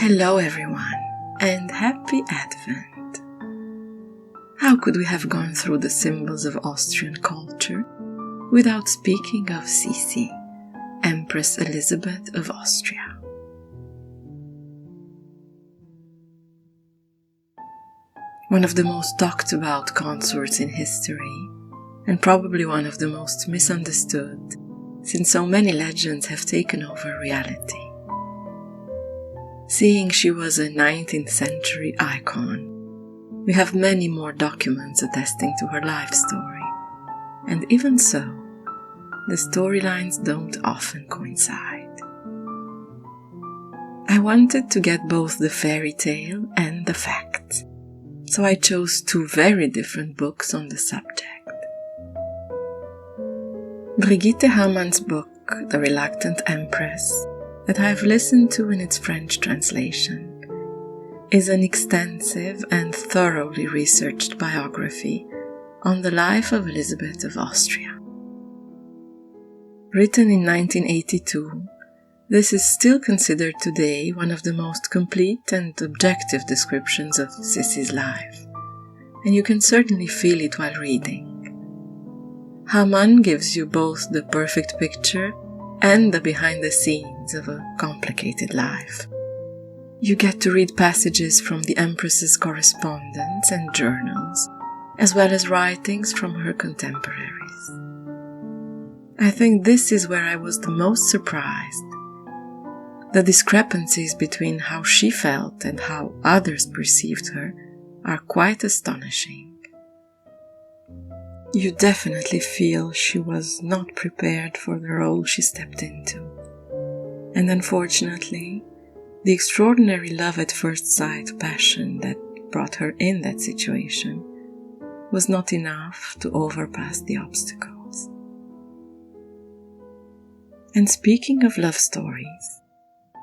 Hello everyone, and happy Advent! How could we have gone through the symbols of Austrian culture without speaking of Sissi, Empress Elisabeth of Austria? One of the most talked about consorts in history, and probably one of the most misunderstood, since so many legends have taken over reality. Seeing she was a 19th century icon, we have many more documents attesting to her life story, and even so, the storylines don't often coincide. I wanted to get both the fairy tale and the facts, so I chose two very different books on the subject. Brigitte Hamann's book, The Reluctant Empress, that I have listened to in its French translation, is an extensive and thoroughly researched biography on the life of Elisabeth of Austria. Written in 1982, this is still considered today one of the most complete and objective descriptions of Sissi's life, and you can certainly feel it while reading. Hamann gives you both the perfect picture and the behind-the-scenes of a complicated life. You get to read passages from the Empress's correspondence and journals, as well as writings from her contemporaries. I think this is where I was the most surprised. The discrepancies between how she felt and how others perceived her are quite astonishing. You definitely feel she was not prepared for the role she stepped into. And unfortunately, the extraordinary love at first sight passion that brought her in that situation was not enough to overpass the obstacles. And speaking of love stories,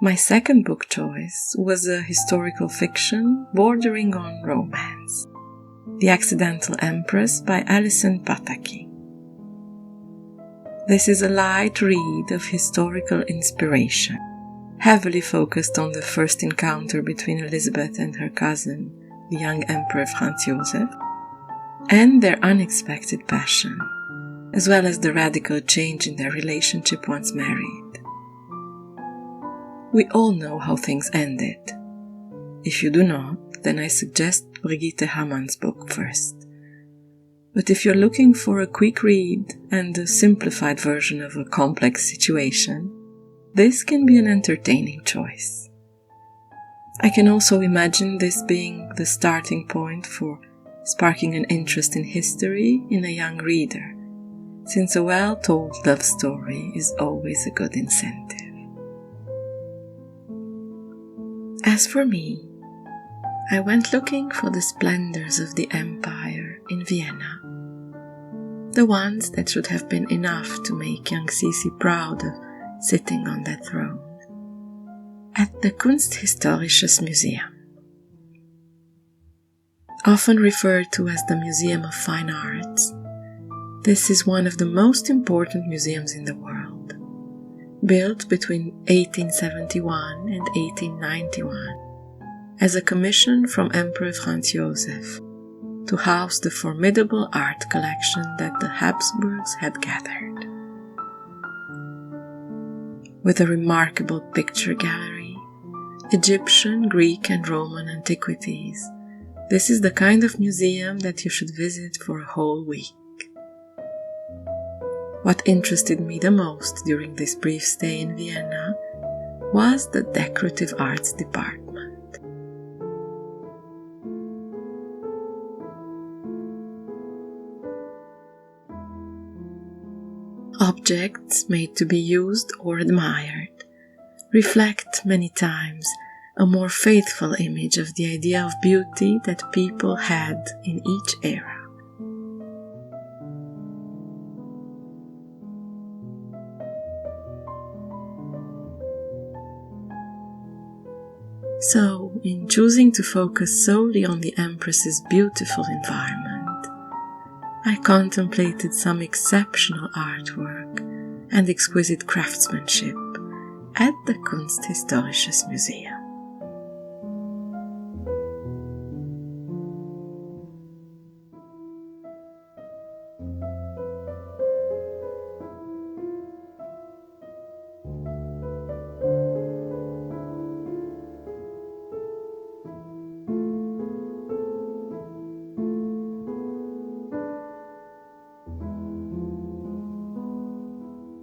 my second book choice was a historical fiction bordering on romance. The Accidental Empress by Alison Pataki. This is a light read of historical inspiration, heavily focused on the first encounter between Elisabeth and her cousin, the young Emperor Franz Joseph, and their unexpected passion, as well as the radical change in their relationship once married. We all know how things ended. If you do not, then I suggest Brigitte Hamann's book first. But if you're looking for a quick read and a simplified version of a complex situation, this can be an entertaining choice. I can also imagine this being the starting point for sparking an interest in history in a young reader, since a well-told love story is always a good incentive. As for me, I went looking for the splendors of the empire in Vienna, the ones that should have been enough to make young Sissi proud of sitting on that throne, at the Kunsthistorisches Museum. Often referred to as the Museum of Fine Arts, this is one of the most important museums in the world, built between 1871 and 1891. As a commission from Emperor Franz Joseph to house the formidable art collection that the Hapsburgs had gathered. With a remarkable picture gallery, Egyptian, Greek and Roman antiquities, this is the kind of museum that you should visit for a whole week. What interested me the most during this brief stay in Vienna was the decorative arts department. Objects made to be used or admired reflect many times a more faithful image of the idea of beauty that people had in each era. So, in choosing to focus solely on the Empress's beautiful environment, I contemplated some exceptional artwork and exquisite craftsmanship at the Kunsthistorisches Museum.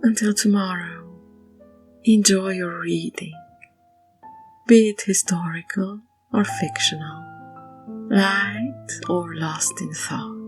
Until tomorrow, enjoy your reading, be it historical or fictional, light or lost in thought.